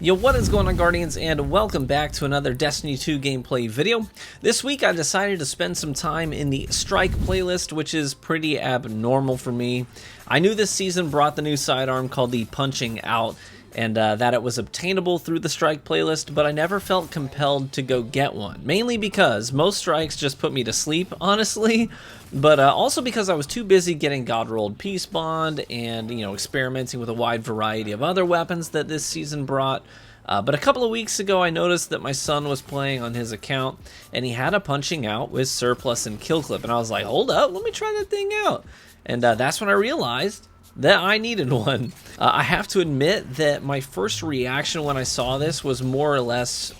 Yo, what is going on, Guardians, and welcome back to another Destiny 2 gameplay video. This week I decided to spend some time in the Strike playlist, which is pretty abnormal for me. I knew this season brought the new sidearm called the Punching Out, and that it was obtainable through the Strike playlist, but I never felt compelled to go get one. Mainly because most strikes just put me to sleep, honestly, but also because I was too busy getting God-rolled Peace Bond and, experimenting with a wide variety of other weapons that this season brought. But a couple of weeks ago, I noticed that my son was playing on his account, and he had a Punching Out with Surplus and Kill Clip, and I was like, hold up, let me try that thing out. And that's when I realized that I needed one. I have to admit that my first reaction when I saw this was more or less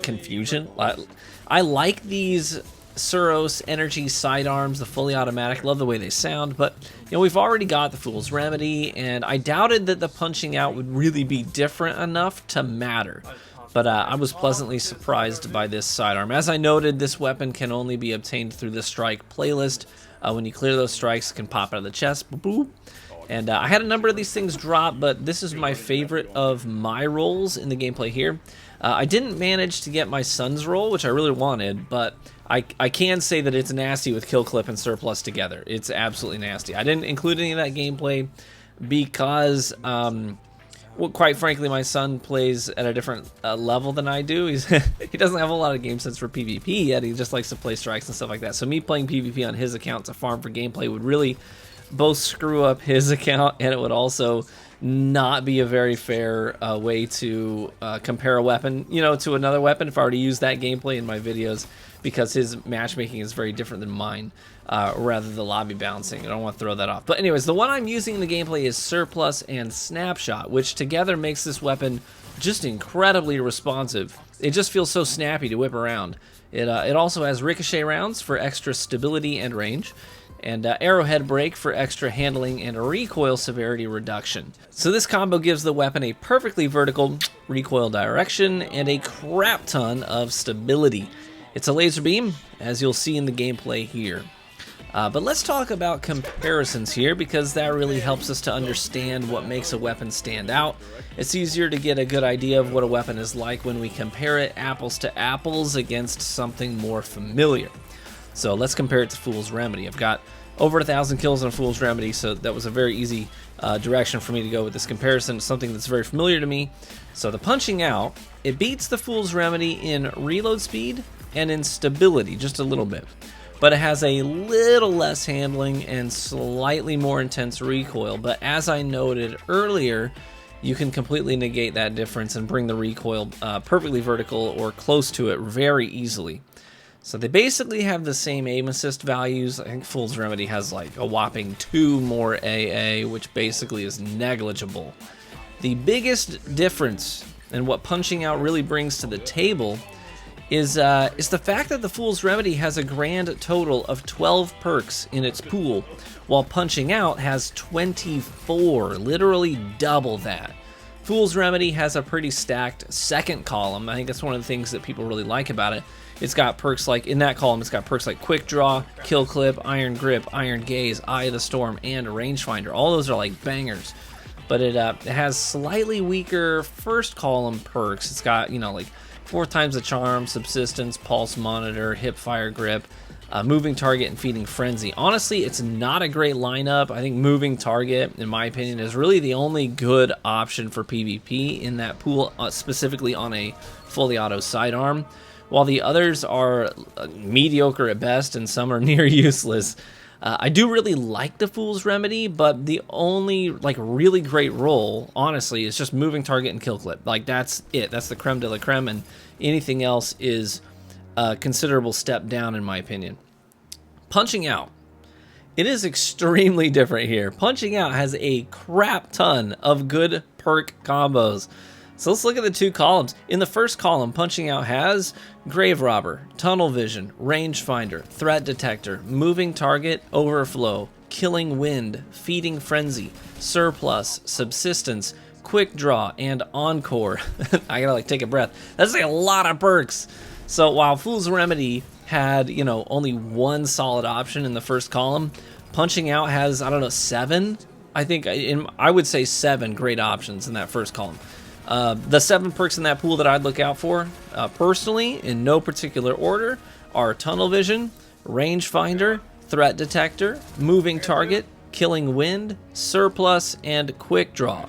confusion. I like these Suros Energy sidearms, the fully automatic, love the way they sound, but we've already got the Fool's Remedy, and I doubted that the Punching Out would really be different enough to matter. But I was pleasantly surprised by this sidearm. As I noted, this weapon can only be obtained through the Strike playlist. When you clear those strikes, it can pop out of the chest. Boop. And I had a number of these things drop, but this is my favorite of my rolls in the gameplay here. I didn't manage to get my son's roll, which I really wanted, but I can say that it's nasty with Kill Clip and Surplus together. It's absolutely nasty. I didn't include any of that gameplay because, well, quite frankly, my son plays at a different level than I do. He doesn't have a lot of game sense for PvP yet. He just likes to play strikes and stuff like that. So me playing PvP on his account to farm for gameplay would really both screw up his account, and it would also not be a very fair way to compare a weapon, to another weapon if I were to use that gameplay in my videos, because his matchmaking is very different than mine, rather the lobby bouncing. I don't want to throw that off. But anyways, the one I'm using in the gameplay is Surplus and Snapshot, which together makes this weapon just incredibly responsive. It just feels so snappy to whip around. It also has ricochet rounds for extra stability and range, and arrowhead break for extra handling and recoil severity reduction. So this combo gives the weapon a perfectly vertical recoil direction and a crap ton of stability. It's a laser beam, as you'll see in the gameplay here. But let's talk about comparisons here, because that really helps us to understand what makes a weapon stand out. It's easier to get a good idea of what a weapon is like when we compare it apples to apples against something more familiar. So let's compare it to Fool's Remedy. I've got over 1,000 kills on Fool's Remedy, so that was a very easy direction for me to go with this comparison to something that's very familiar to me. So the Punching Out, it beats the Fool's Remedy in reload speed and in stability, just a little bit. But it has a little less handling and slightly more intense recoil. But as I noted earlier, you can completely negate that difference and bring the recoil perfectly vertical or close to it very easily. So they basically have the same aim assist values. I think Fool's Remedy has like a whopping 2 more AA, which basically is negligible. The biggest difference and what Punching Out really brings to the table is the fact that the Fool's Remedy has a grand total of 12 perks in its pool, while Punching Out has 24, literally double that. Fool's Remedy has a pretty stacked second column. I think that's one of the things that people really like about it. It's got perks like, in that column, it's got perks like Quick Draw, Kill Clip, Iron Grip, Iron Gaze, Eye of the Storm, and Rangefinder. All those are like bangers. But it has slightly weaker first column perks. It's got, like 4 times the Charm, Subsistence, Pulse Monitor, Hip Fire Grip, Moving Target, and Feeding Frenzy. Honestly, it's not a great lineup. I think Moving Target, in my opinion, is really the only good option for PvP in that pool, specifically on a fully auto sidearm, while the others are mediocre at best and some are near useless. I do really like the Fool's Remedy, but the only really great roll, honestly, is just Moving Target and Kill Clip. That's it. That's the creme de la creme, and anything else is a considerable step down in my opinion. Punching Out. It is extremely different here. Punching Out has a crap ton of good perk combos. So let's look at the 2 columns. In the first column, Punching Out has Grave Robber, Tunnel Vision, Rangefinder, Threat Detector, Moving Target, Overflow, Killing Wind, Feeding Frenzy, Surplus, Subsistence, Quick Draw, and Encore. I gotta take a breath. That's a lot of perks. So while Fool's Remedy had, only 1 solid option in the first column, Punching Out has, 7? I think I would say 7 great options in that first column. The 7 perks in that pool that I'd look out for, personally, in no particular order, are Tunnel Vision, Rangefinder, Threat Detector, Moving Target, Killing Wind, Surplus, and Quick Draw.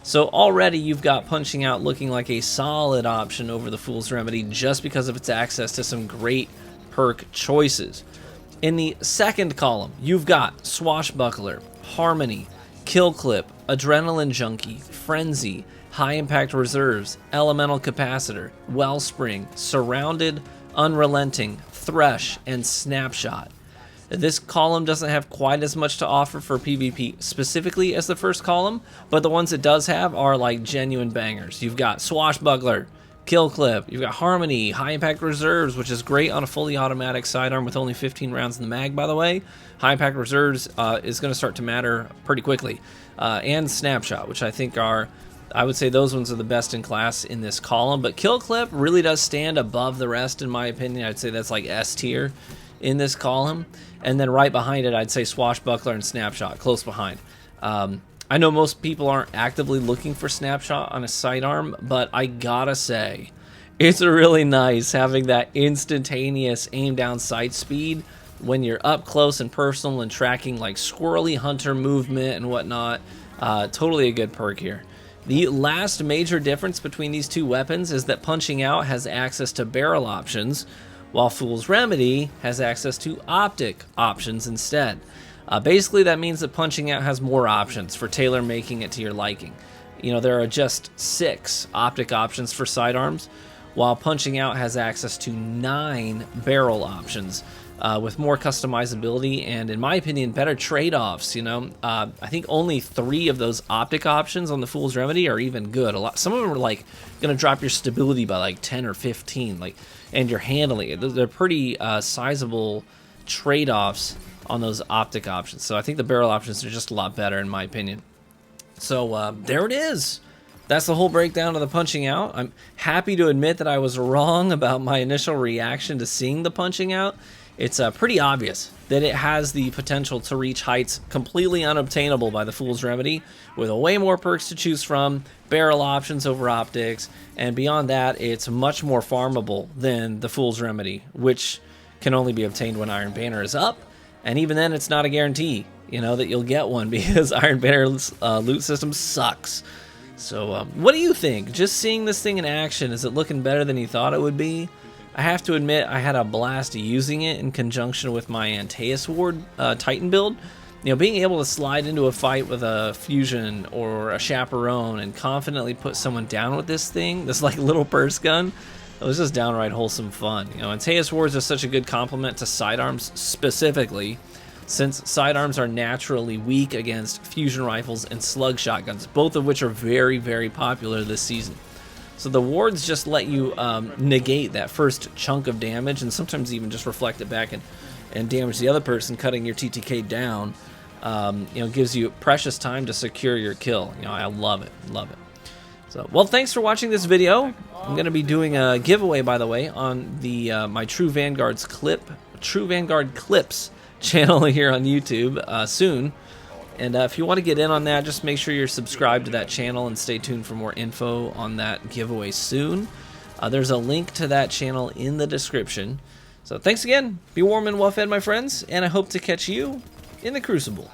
So already you've got Punching Out looking like a solid option over the Fool's Remedy just because of its access to some great perk choices. In the second column, you've got Swashbuckler, Harmony, Kill Clip, Adrenaline Junkie, Frenzy, High Impact Reserves, Elemental Capacitor, Wellspring, Surrounded, Unrelenting, Thresh, and Snapshot. This column doesn't have quite as much to offer for PvP specifically as the first column, but the ones it does have are like genuine bangers. You've got Swashbuckler, Kill Clip, you've got Harmony, High Impact Reserves, which is great on a fully automatic sidearm with only 15 rounds in the mag, by the way. High Impact Reserves is going to start to matter pretty quickly. And Snapshot, which I think are, I would say those ones are the best in class in this column, but Kill Clip really does stand above the rest in my opinion. I'd say that's like S tier in this column. And then right behind it, I'd say Swashbuckler and Snapshot, close behind. I know most people aren't actively looking for Snapshot on a sidearm, but I gotta say, it's really nice having that instantaneous aim down sight speed when you're up close and personal and tracking like squirrely hunter movement and whatnot. Totally a good perk here. The last major difference between these two weapons is that Punching Out has access to barrel options, while Fool's Remedy has access to optic options instead. Basically, that means that Punching Out has more options for tailor-making it to your liking. You know, there are just 6 optic options for sidearms, while Punching Out has access to 9 barrel options with more customizability and, in my opinion, better trade-offs. You know, I think only 3 of those optic options on the Fool's Remedy are even good. Some of them are like going to drop your stability by like 10 or 15, like, and your handling. They're pretty sizable trade-offs on those optic options. So I think the barrel options are just a lot better in my opinion. So there it is. That's the whole breakdown of the Punching Out. I'm happy to admit that I was wrong about my initial reaction to seeing the Punching Out. It's pretty obvious that it has the potential to reach heights completely unobtainable by the Fool's Remedy, with way more perks to choose from, barrel options over optics, and beyond that, it's much more farmable than the Fool's Remedy, which can only be obtained when Iron Banner is up, and even then, it's not a guarantee, you know, that you'll get one because Iron Banner's loot system sucks. So, what do you think? Just seeing this thing in action, is it looking better than you thought it would be? I have to admit, I had a blast using it in conjunction with my Antaeus Ward Titan build. You know, being able to slide into a fight with a Fusion or a Chaperone and confidently put someone down with this thing, this like little purse gun, it was just downright wholesome fun. You know, Antaeus Wards are such a good complement to sidearms specifically, since sidearms are naturally weak against fusion rifles and slug shotguns, both of which are very, very popular this season. So the wards just let you negate that first chunk of damage and sometimes even just reflect it back and damage the other person, cutting your TTK down. You know, gives you precious time to secure your kill. You know, I love it, love it. So, well, thanks for watching this video. I'm going to be doing a giveaway, by the way, on the my True Vanguard Clips channel here on YouTube soon. And if you want to get in on that, just make sure you're subscribed to that channel and stay tuned for more info on that giveaway soon. There's a link to that channel in the description. So thanks again. Be warm and well fed, my friends, and I hope to catch you in the Crucible.